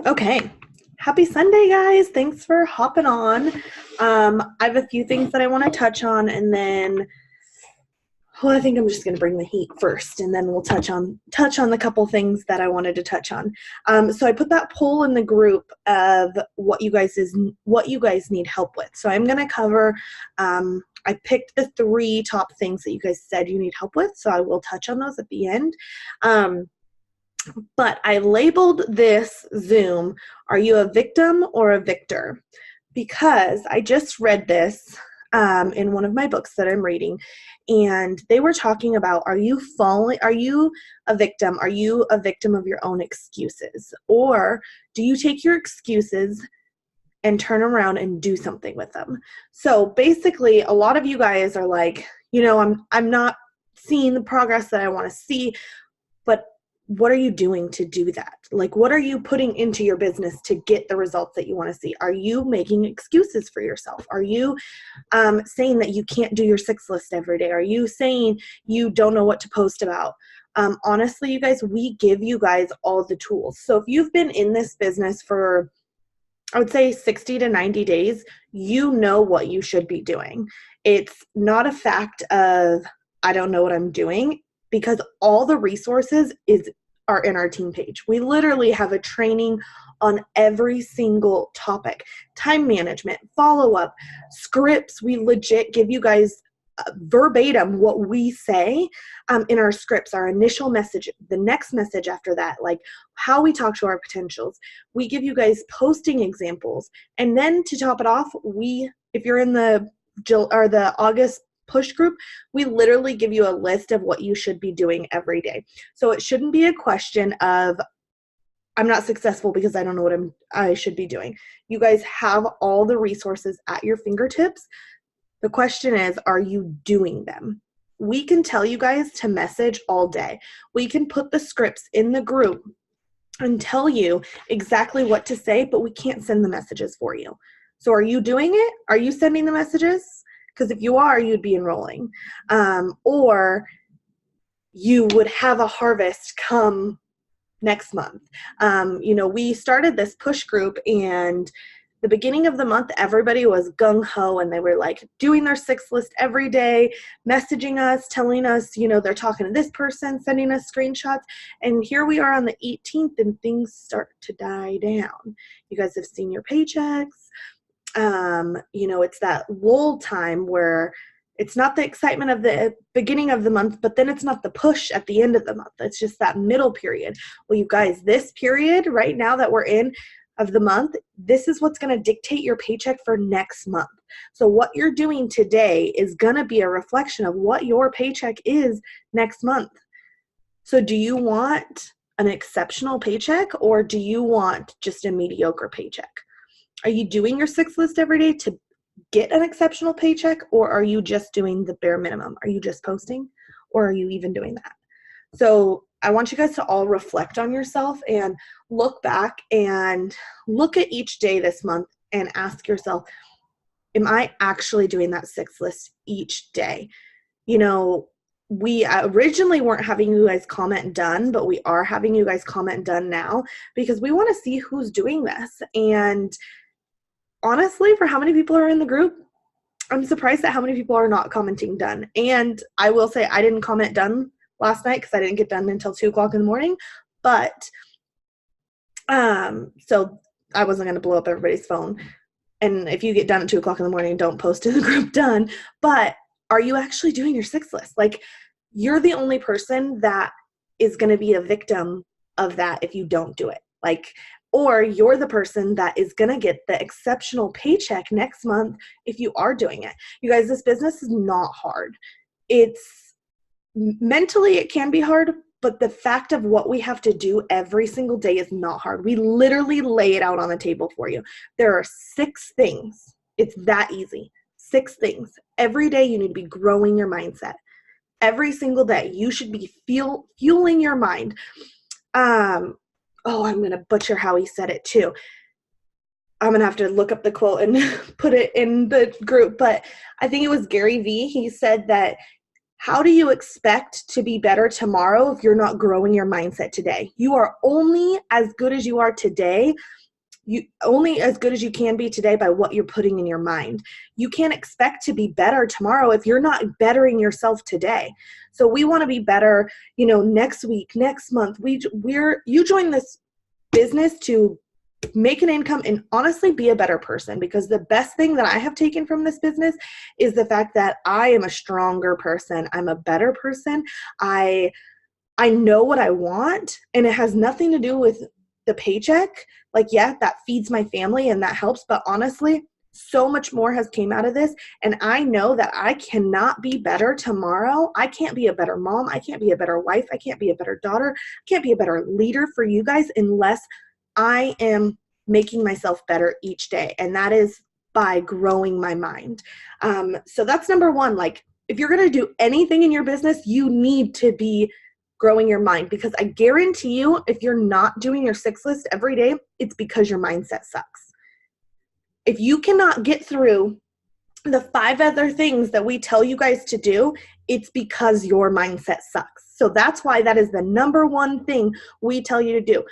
Okay. Happy Sunday, guys. Thanks for hopping on. I have a few things that I want to touch on, and then I think I'm just going to bring the heat first, and then we'll touch on the couple things that I wanted to touch on. So I put that poll in the group of what you guys need help with. So I'm going to cover. I picked the 3 top things that you guys said you need help with, so I will touch on those at the end. But I labeled this Zoom, are you a victim or a victor? Because I just read this in one of my books that I'm reading, and they were talking about, are you a victim? Are you a victim of your own excuses? Or do you take your excuses and turn around and do something with them? So basically, a lot of you guys are like, I'm not seeing the progress that I want to see, but what are you doing to do that? Like, what are you putting into your business to get the results that you want to see? Are you making excuses for yourself? Are you saying that you can't do your 6 list every day? Are you saying you don't know what to post about? Honestly, you guys, we give you guys all the tools. So if you've been in this business for, I would say 60 to 90 days, you know what you should be doing. It's not a fact of, I don't know what I'm doing, because all the resources are in our team page. We literally have a training on every single topic: time management, follow-up, scripts. We legit give you guys verbatim what we say in our scripts, our initial message, the next message after that, like how we talk to our potentials. We give you guys posting examples. And then to top it off, if you're in the August push group, we literally give you a list of what you should be doing every day. So it shouldn't be a question of, I'm not successful because I don't know what I should be doing. You guys have all the resources at your fingertips. The question is, are you doing them? We can tell you guys to message all day. We can put the scripts in the group and tell you exactly what to say, but we can't send the messages for you. So are you doing it? Are you sending the messages? Because if you are, you'd be enrolling. Or you would have a harvest come next month. We started this push group, and the beginning of the month, everybody was gung-ho, and they were like doing their 6 list every day, messaging us, telling us, they're talking to this person, sending us screenshots. And here we are on the 18th, and things start to die down. You guys have seen your paychecks. It's that lull time where it's not the excitement of the beginning of the month, but then it's not the push at the end of the month. It's just that middle period. Well, you guys, this period right now that we're in of the month, this is what's going to dictate your paycheck for next month. So what you're doing today is going to be a reflection of what your paycheck is next month. So do you want an exceptional paycheck, or do you want just a mediocre paycheck? Are you doing your 6 list every day to get an exceptional paycheck, or are you just doing the bare minimum? Are you just posting, or are you even doing that? So I want you guys to all reflect on yourself and look back and look at each day this month and ask yourself, am I actually doing that 6 list each day? We originally weren't having you guys comment done, but we are having you guys comment done now, because we want to see who's doing this. And honestly, for how many people are in the group, I'm surprised at how many people are not commenting done. And I will say, I didn't comment done last night because I didn't get done until 2 o'clock in the morning. But so I wasn't going to blow up everybody's phone. And if you get done at 2 o'clock in the morning, don't post in the group done. But are you actually doing your 6 list? Like, you're the only person that is going to be a victim of that if you don't do it. Or you're the person that is going to get the exceptional paycheck next month if you are doing it. You guys, this business is not hard. It's mentally, it can be hard, but the fact of what we have to do every single day is not hard. We literally lay it out on the table for you. There are 6 things. It's that easy. 6 things. Every day you need to be growing your mindset. Every single day you should be fueling your mind. I'm going to butcher how he said it too. I'm going to have to look up the quote and put it in the group, but I think it was Gary Vee. He said that How do you expect to be better tomorrow if you're not growing your mindset today? You are only as good as you are today. You only as good as you can be today by what you're putting in your mind. You can't expect to be better tomorrow if you're not bettering yourself today. So we want to be better, next week, next month. You join this business to make an income and honestly be a better person, because the best thing that I have taken from this business is the fact that I am a stronger person. I'm a better person. I know what I want, and it has nothing to do with the paycheck. Like, yeah, that feeds my family and that helps, but honestly, so much more has came out of this, and I know that I cannot be better tomorrow. I can't be a better mom. I can't be a better wife. I can't be a better daughter. I can't be a better leader for you guys unless I am making myself better each day, and that is by growing my mind. So that's number one. Like, if you're going to do anything in your business, you need to be growing your mind, because I guarantee you, if you're not doing your 6 list every day, it's because your mindset sucks. If you cannot get through the 5 other things that we tell you guys to do, it's because your mindset sucks. So that's why that is the number one thing we tell you to do,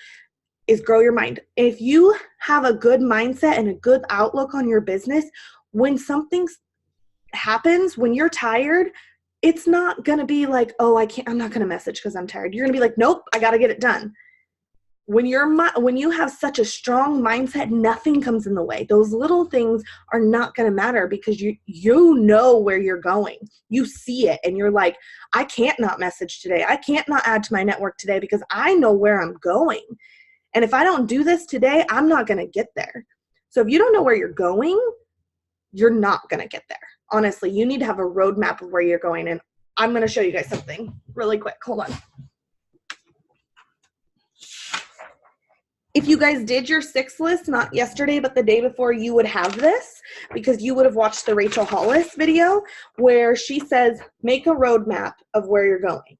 is grow your mind. If you have a good mindset and a good outlook on your business, when something happens, when you're tired, it's not going to be like, oh, I'm not going to message because I'm tired. You're going to be like, nope, I got to get it done. When you have such a strong mindset, nothing comes in the way. Those little things are not going to matter, because you know where you're going. You see it and you're like, I can't not message today. I can't not add to my network today, because I know where I'm going. And if I don't do this today, I'm not going to get there. So if you don't know where you're going, you're not going to get there. Honestly, you need to have a roadmap of where you're going. And I'm going to show you guys something really quick. Hold on. If you guys did your 6 list, not yesterday, but the day before, you would have this, because you would have watched the Rachel Hollis video where she says, make a roadmap of where you're going.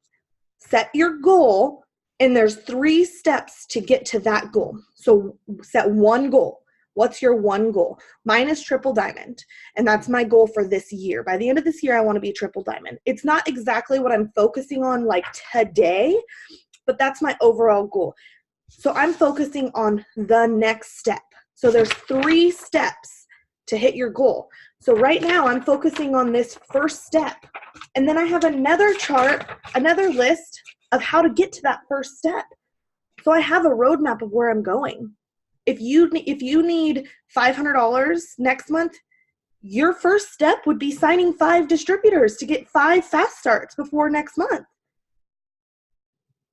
Set your goal. And there's 3 steps to get to that goal. So set one goal. What's your one goal? Mine is triple diamond. And that's my goal for this year. By the end of this year, I want to be triple diamond. It's not exactly what I'm focusing on like today, but that's my overall goal. So I'm focusing on the next step. So there's 3 steps to hit your goal. So right now I'm focusing on this first step. And then I have another chart, another list of how to get to that first step. So I have a roadmap of where I'm going. If you need $500 next month, your first step would be signing 5 distributors to get 5 fast starts before next month.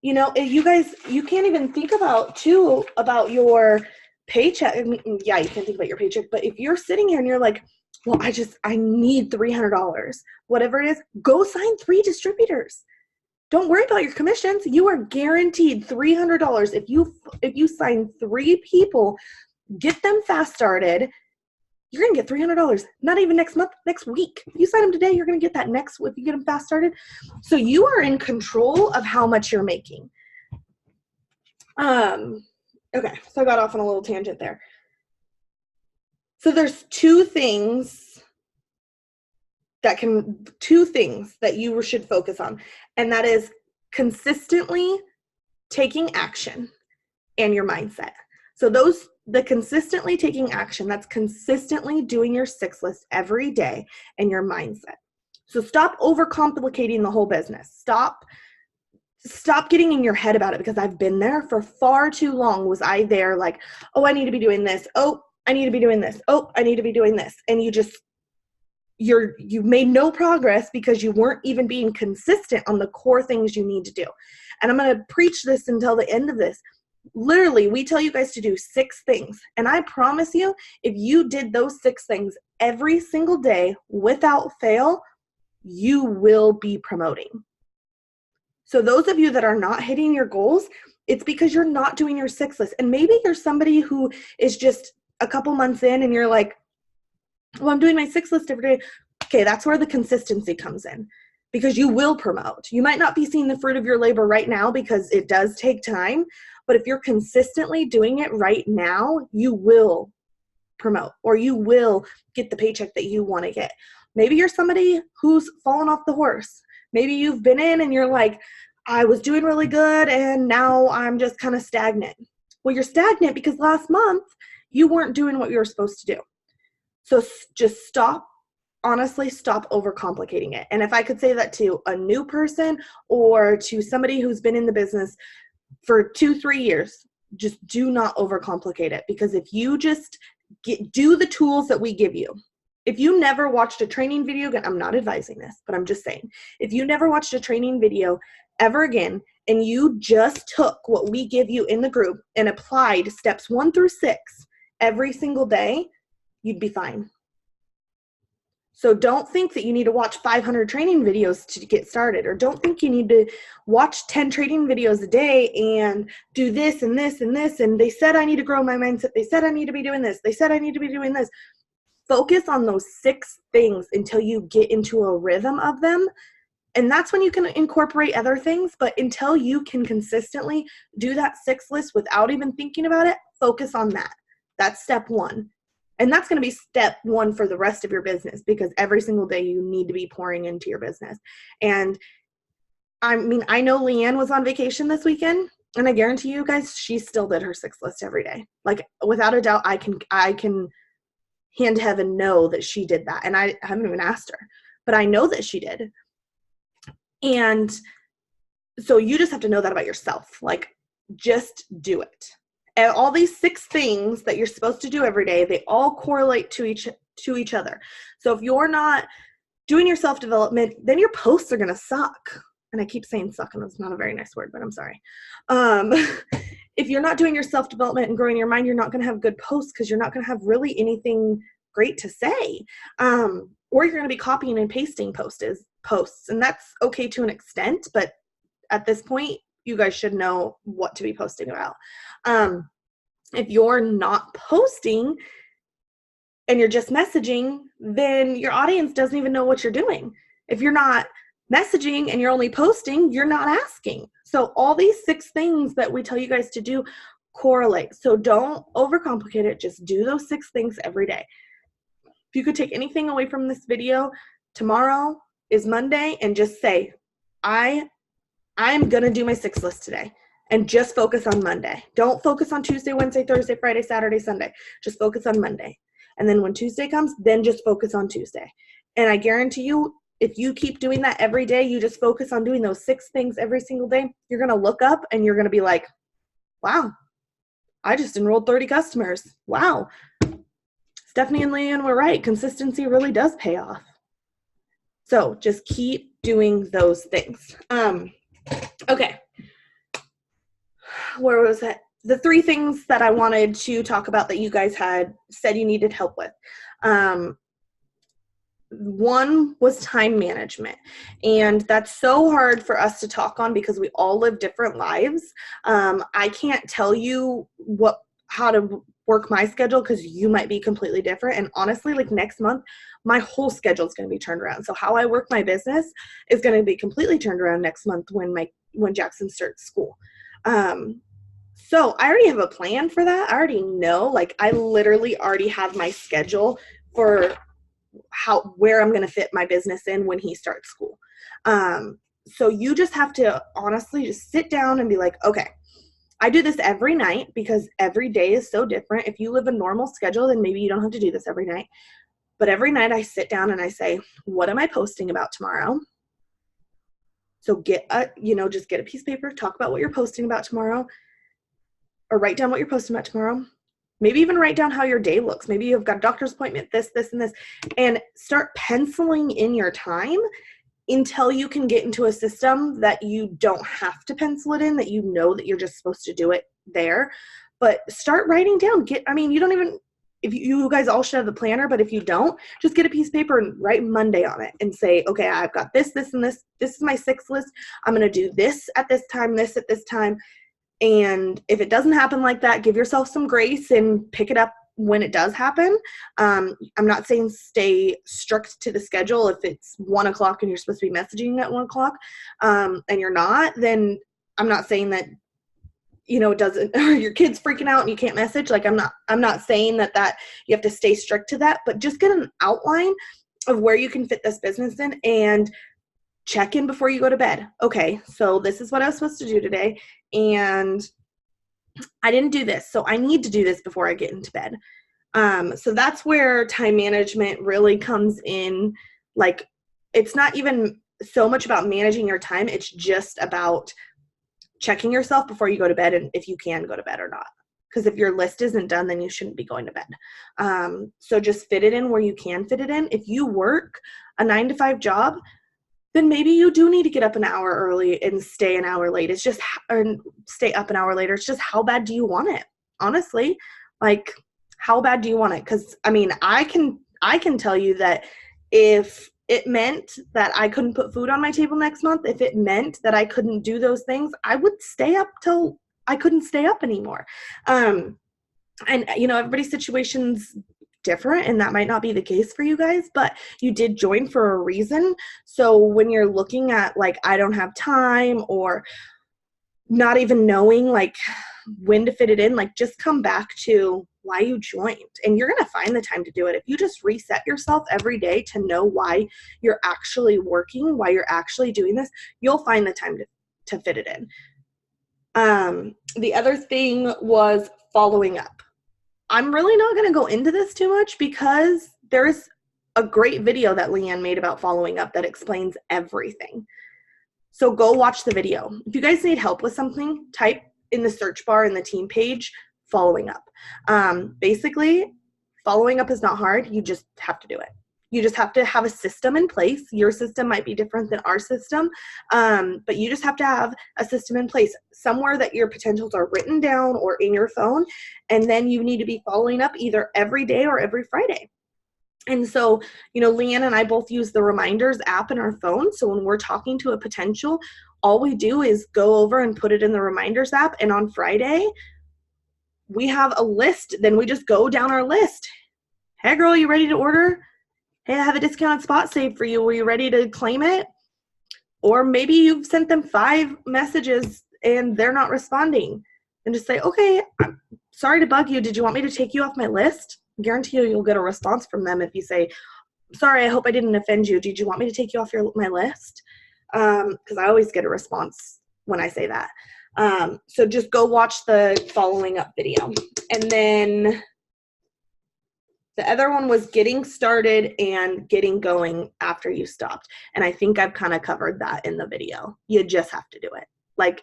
You guys, you can't even think about your paycheck. I mean, yeah, you can think about your paycheck, but if you're sitting here and you're like, well, I need $300, whatever it is, go sign 3 distributors. Don't worry about your commissions. You are guaranteed $300. If you sign 3 people, get them fast started, you're going to get $300. Not even next month, next week. If you sign them today, you're going to get that next week if you get them fast started. So you are in control of how much you're making. Okay, so I got off on a little tangent there. So there's 2 things that you should focus on, and that is consistently taking action and your mindset. So the consistently taking action, that's consistently doing your 6 list every day, and your mindset. So stop overcomplicating the whole business. Stop getting in your head about it, because I've been there for far too long. Was I there like, oh, I need to be doing this. Oh, I need to be doing this. Oh, I need to be doing this. And you made no progress because you weren't even being consistent on the core things you need to do. And I'm going to preach this until the end of this. Literally, we tell you guys to do 6 things. And I promise you, if you did those 6 things every single day without fail, you will be promoting. So those of you that are not hitting your goals, it's because you're not doing your 6 list. And maybe you're somebody who is just a couple months in and you're like, well, I'm doing my 6 list every day. Okay, that's where the consistency comes in, because you will promote. You might not be seeing the fruit of your labor right now because it does take time, but if you're consistently doing it right now, you will promote, or you will get the paycheck that you want to get. Maybe you're somebody who's fallen off the horse. Maybe you've been in and you're like, I was doing really good and now I'm just kind of stagnant. Well, you're stagnant because last month you weren't doing what you were supposed to do. So just stop. Honestly, stop overcomplicating it. And if I could say that to a new person or to somebody who's been in the business for 2-3 years, just do not overcomplicate it. Because if you just do the tools that we give you, if you never watched a training video again, I'm not advising this, but I'm just saying, if you never watched a training video ever again, and you just took what we give you in the group and applied steps 1 through 6 every single day, you'd be fine. So don't think that you need to watch 500 training videos to get started, or don't think you need to watch 10 training videos a day and do this and this and this. And they said I need to grow my mindset. They said I need to be doing this. They said I need to be doing this. Focus on those 6 things until you get into a rhythm of them. And that's when you can incorporate other things. But until you can consistently do that 6 list without even thinking about it, focus on that. That's step 1. And that's going to be step 1 for the rest of your business, because every single day you need to be pouring into your business. And I mean, I know Leanne was on vacation this weekend, and I guarantee you guys, she still did her 6 list every day. Like, without a doubt, I can hand to heaven know that she did that. And I haven't even asked her, but I know that she did. And so you just have to know that about yourself. Like, just do it. And all these 6 things that you're supposed to do every day, they all correlate to each other. So if you're not doing your self-development, then your posts are going to suck. And I keep saying suck, and it's not a very nice word, but I'm sorry. If you're not doing your self-development and growing your mind, you're not going to have good posts, because you're not going to have really anything great to say. Or you're going to be copying and pasting posts. And that's okay to an extent, but at this point, you guys should know what to be posting about. If you're not posting and you're just messaging, then your audience doesn't even know what you're doing. If you're not messaging and you're only posting, you're not asking. So all these 6 things that we tell you guys to do correlate. So don't overcomplicate it. Just do those 6 things every day. If you could take anything away from this video, tomorrow is Monday, and just say, I'm going to do my 6 list today, and just focus on Monday. Don't focus on Tuesday, Wednesday, Thursday, Friday, Saturday, Sunday. Just focus on Monday. And then when Tuesday comes, then just focus on Tuesday. And I guarantee you, if you keep doing that every day, you just focus on doing those 6 things every single day, you're going to look up and you're going to be like, wow, I just enrolled 30 customers. Wow. Stephanie and Leanne were right. Consistency really does pay off. So just keep doing those things. Okay. Where was it? The 3 things that I wanted to talk about that you guys had said you needed help with. One was time management. And that's so hard for us to talk on because we all live different lives. I can't tell you how to work my schedule because you might be completely different. And honestly, like next month, my whole schedule is going to be turned around. So how I work my business is going to be completely turned around next month when Jackson starts school. So I already have a plan for that. I already know, like I literally already have my schedule for where I'm going to fit my business in when he starts school. So you just have to honestly just sit down and be like, okay, I do this every night because every day is so different. If you live a normal schedule, then maybe you don't have to do this every night. But every night I sit down and I say, what am I posting about tomorrow? So just get a piece of paper, talk about what you're posting about tomorrow, or write down what you're posting about tomorrow. Maybe even write down how your day looks. Maybe you've got a doctor's appointment, this, and this, and start penciling in your time until you can get into a system that you don't have to pencil it in, that you know that you're just supposed to do it there. But start writing down. If you guys all should have the planner, but if you don't, just get a piece of paper and write Monday on it and say, okay, I've got this, and this. This is my 6 list. I'm going to do this at this time, this at this time. And if it doesn't happen like that, give yourself some grace and pick it up when it does happen. I'm not saying stay strict to the schedule. If it's 1:00 and you're supposed to be messaging at 1:00 and you're not, then I'm not saying that, it doesn't, or your kid's freaking out and you can't message. Like I'm not saying that you have to stay strict to that, but just get an outline of where you can fit this business in and check in before you go to bed. Okay, so this is what I was supposed to do today, and I didn't do this, so I need to do this before I get into bed. So that's where time management really comes in. Like, it's not even so much about managing your time, it's just about checking yourself before you go to bed, and if you can go to bed or not. Because if your list isn't done, then you shouldn't be going to bed. So just fit it in where you can fit it in. If you work a 9 to 5 job, then maybe you do need to get up an hour early and stay an hour late. It's just, or stay up an hour later. It's just, how bad do you want it? Honestly, like, how bad do you want it? Because I mean, I can tell you that if it meant that I couldn't put food on my table next month, if it meant that I couldn't do those things, I would stay up till I couldn't stay up anymore. And everybody's situation's different, and that might not be the case for you guys, but you did join for a reason. So when you're looking at like, I don't have time, or not even knowing like when to fit it in, like, just come back to why you joined, and you're going to find the time to do it. If you just reset yourself every day to know why you're actually working, why you're actually doing this, you'll find the time to fit it in. The other thing was following up. I'm really not going to go into this too much because there's a great video that Leanne made about following up that explains everything. So go watch the video. If you guys need help with something, type in the search bar in the team page, following up. Basically, following up is not hard. You just have to do it. You just have to have a system in place. Your system might be different than our system, but you just have to have a system in place somewhere that your potentials are written down or in your phone, and then you need to be following up either every day or every Friday. And so, Leanne and I both use the reminders app in our phone. So when we're talking to a potential, all we do is go over and put it in the reminders app. And on Friday, we have a list. Then we just go down our list. Hey, girl, you ready to order? Hey, I have a discounted spot saved for you. Were you ready to claim it? Or maybe you've sent them 5 messages and they're not responding. And just say, okay, I'm sorry to bug you. Did you want me to take you off my list? I guarantee you'll get a response from them if you say, sorry, I hope I didn't offend you. Did you want me to take you off my list? Because I always get a response when I say that. So just go watch the following up video. And then the other one was getting started and getting going after you stopped. And I think I've kind of covered that in the video. You just have to do it. Like,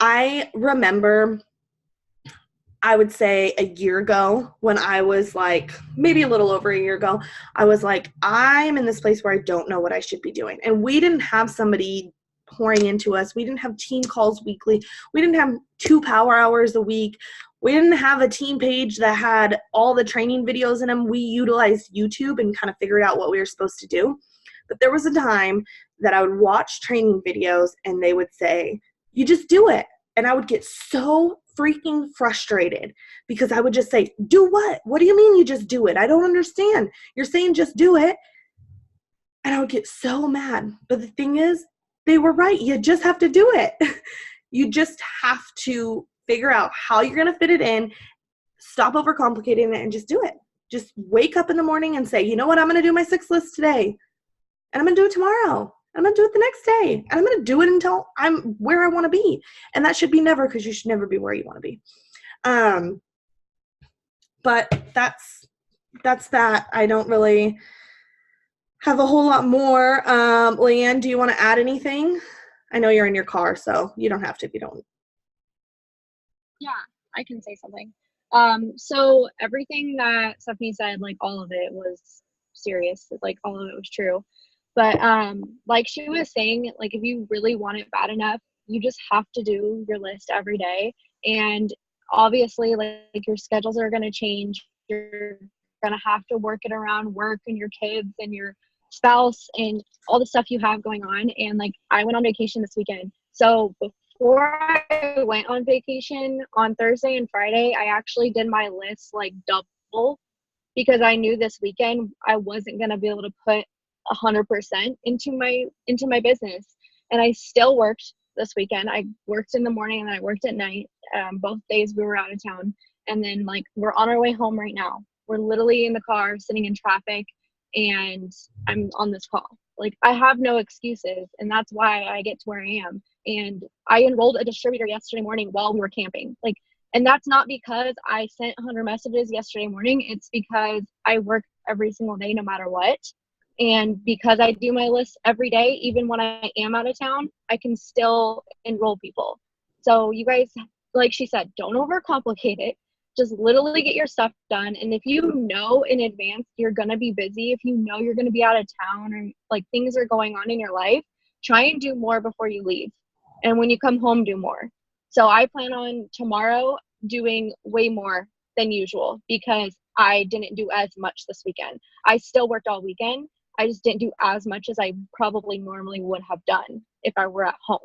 I remember, I would say a year ago when I was like, maybe a little over a year ago, I was like, I'm in this place where I don't know what I should be doing. And we didn't have somebody pouring into us. We didn't have team calls weekly. We didn't have 2 power hours a week. We didn't have a team page that had all the training videos in them. We utilized YouTube and kind of figured out what we were supposed to do. But there was a time that I would watch training videos and they would say, you just do it. And I would get so freaking frustrated because I would just say, do what? What do you mean you just do it? I don't understand. You're saying just do it. And I would get so mad. But the thing is, they were right. You just have to do it. You just have to figure out how you're going to fit it in, stop overcomplicating it, and just do it. Just wake up in the morning and say, you know what? I'm going to do my 6 list today. And I'm going to do it tomorrow. I'm going to do it the next day. And I'm going to do it until I'm where I want to be. And that should be never, because you should never be where you want to be. But that's that. I don't really have a whole lot more. Leanne, do you want to add anything? I know you're in your car, so you don't have to if you don't. Yeah, I can say something. So everything that Stephanie said, like all of it was serious. Like all of it was true. But like she was saying, like if you really want it bad enough, you just have to do your list every day. And obviously, like your schedules are going to change. You're going to have to work it around work and your kids and your spouse and all the stuff you have going on. And like I went on vacation this weekend. So before I went on vacation on Thursday and Friday, I actually did my list like double because I knew this weekend I wasn't going to be able to put 100% into my business. And I still worked this weekend. I worked in the morning and then I worked at night. Both days we were out of town. And then like we're on our way home right now. We're literally in the car sitting in traffic and I'm on this call. Like, I have no excuses, and that's why I get to where I am. And I enrolled a distributor yesterday morning while we were camping. Like, and that's not because I sent 100 messages yesterday morning. It's because I work every single day, no matter what. And because I do my list every day, even when I am out of town, I can still enroll people. So you guys, like she said, don't overcomplicate it. Just literally get your stuff done. And if you know in advance you're going to be busy, if you know you're going to be out of town or like things are going on in your life, try and do more before you leave. And when you come home, do more. So I plan on tomorrow doing way more than usual because I didn't do as much this weekend. I still worked all weekend. I just didn't do as much as I probably normally would have done if I were at home.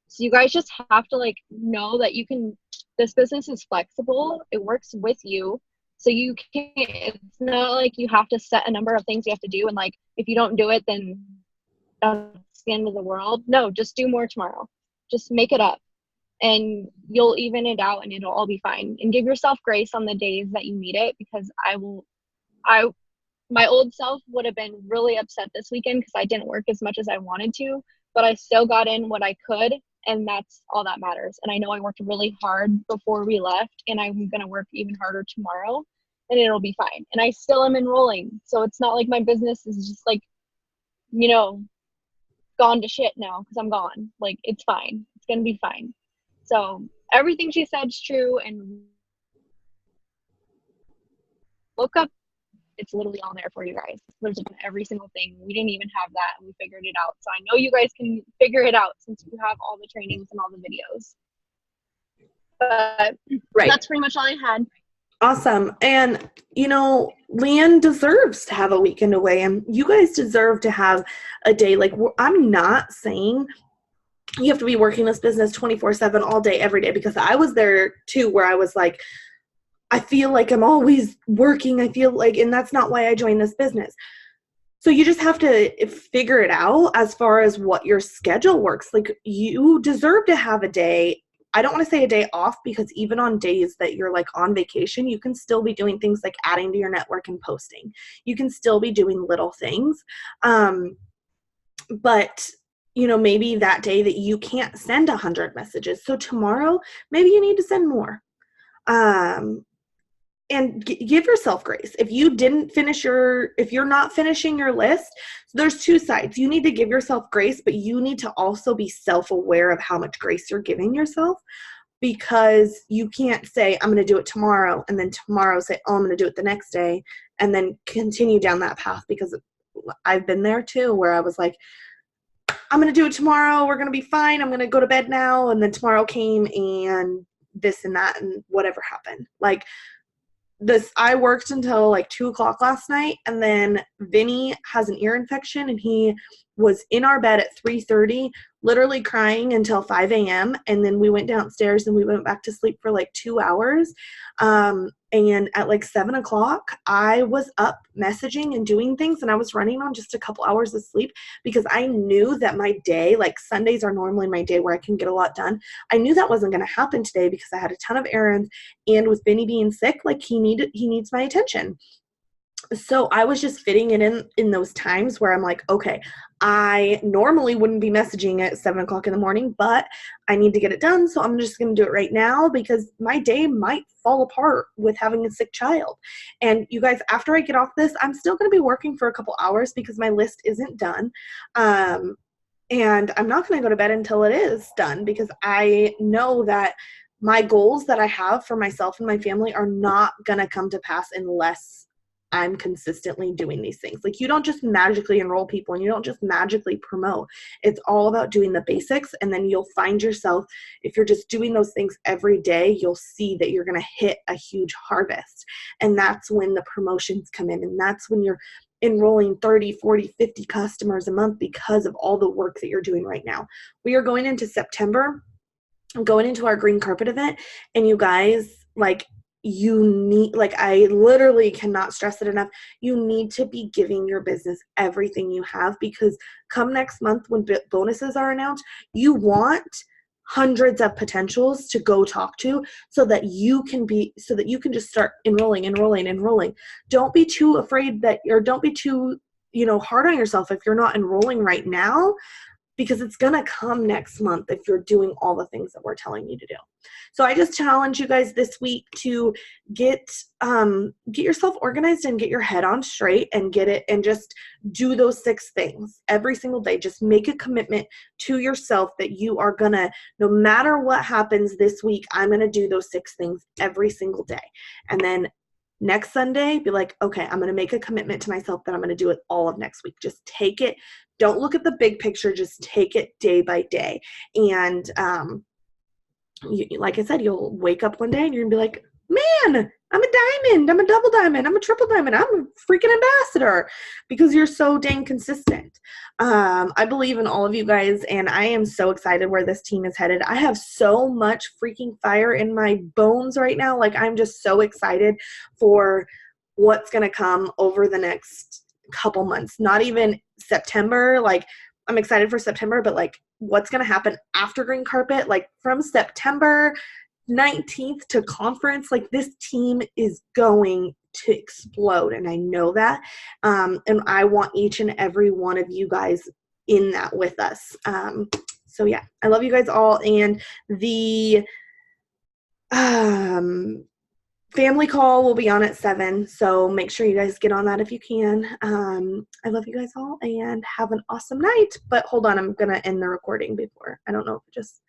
So you guys just have to like know that you can, this business is flexible. It works with you. So you can't, it's not like you have to set a number of things you have to do. And like, if you don't do it, then that's the end of the world. No, just do more tomorrow. Just make it up and you'll even it out and it'll all be fine. And give yourself grace on the days that you need it, because my old self would have been really upset this weekend because I didn't work as much as I wanted to, but I still got in what I could, and that's all that matters. And I know I worked really hard before we left, and I'm going to work even harder tomorrow, and it'll be fine. And I still am enrolling, so it's not like my business is just like, you know, gone to shit now because I'm gone. Like, it's fine. It's going to be fine. So everything she said is true, and look up. It's literally all there for you guys. There's every single thing. We didn't even have that, and we figured it out. So I know you guys can figure it out since you have all the trainings and all the videos. But right. That's pretty much all I had. Awesome. And, you know, Leanne deserves to have a weekend away, and you guys deserve to have a day. Like, I'm not saying you have to be working this business 24/7 all day, every day, because I was there too, where I was like, I feel like I'm always working. I feel like, and that's not why I joined this business. So you just have to figure it out as far as what your schedule works. Like, you deserve to have a day. I don't want to say a day off, because even on days that you're like on vacation, you can still be doing things like adding to your network and posting. You can still be doing little things. But you know, maybe that day that you can't send 100 messages. So tomorrow, maybe you need to send more. And give yourself grace. If you're not finishing your list, so there's two sides. You need to give yourself grace, but you need to also be self-aware of how much grace you're giving yourself, because you can't say, I'm going to do it tomorrow, and then tomorrow say, oh, I'm going to do it the next day, and then continue down that path. Because I've been there too, where I was like, I'm going to do it tomorrow. We're going to be fine. I'm going to go to bed now. And then tomorrow came and this and that and whatever happened. Like, I worked until like 2:00 last night, and then Vinny has an ear infection, and he was in our bed at 3:30, literally crying until 5 a.m. And then we went downstairs and we went back to sleep for like 2 hours. And at like 7 o'clock, I was up messaging and doing things, and I was running on just a couple hours of sleep, because I knew that my day, like Sundays are normally my day where I can get a lot done. I knew that wasn't going to happen today because I had a ton of errands, and with Vinny being sick, like he needs my attention. So I was just fitting it in those times where I'm like, okay, I normally wouldn't be messaging at 7 o'clock in the morning, but I need to get it done. So I'm just going to do it right now, because my day might fall apart with having a sick child. And you guys, after I get off this, I'm still going to be working for a couple hours because my list isn't done. And I'm not going to go to bed until it is done, because I know that my goals that I have for myself and my family are not going to come to pass unless I'm consistently doing these things. Like, you don't just magically enroll people, and you don't just magically promote. It's all about doing the basics, and then you'll find yourself, if you're just doing those things every day, you'll see that you're going to hit a huge harvest. And that's when the promotions come in, and that's when you're enrolling 30, 40, 50 customers a month because of all the work that you're doing right now. We are going into September, going into our green carpet event, and you guys, like, I literally cannot stress it enough. You need to be giving your business everything you have, because come next month when bonuses are announced, you want hundreds of potentials to go talk to, so that you can just start enrolling. Don't be too afraid don't be too hard on yourself if you're not enrolling right now, because it's going to come next month if you're doing all the things that we're telling you to do. So I just challenge you guys this week to get yourself organized and get your head on straight and get it, and just do those 6 things every single day. Just make a commitment to yourself that you are gonna, no matter what happens this week, I'm gonna do those 6 things every single day. And then next Sunday, be like, okay, I'm going to make a commitment to myself that I'm going to do it all of next week. Just take it. Don't look at the big picture. Just take it day by day. And like I said, you'll wake up one day and you're going to be like, man, I'm a diamond. I'm a double diamond. I'm a triple diamond. I'm a freaking ambassador, because you're so dang consistent. I believe in all of you guys, and I am so excited where this team is headed. I have so much freaking fire in my bones right now. Like, I'm just so excited for what's going to come over the next couple months. Not even September. Like, I'm excited for September, but like what's going to happen after green carpet, like from September 19th to conference, like this team is going to explode, and I know that, and I want each and every one of you guys in that with us. So yeah, I love you guys all, and the family call will be on at 7, so make sure you guys get on that if you can. I love you guys all, and have an awesome night. But hold on, I'm gonna end the recording before. I don't know if it just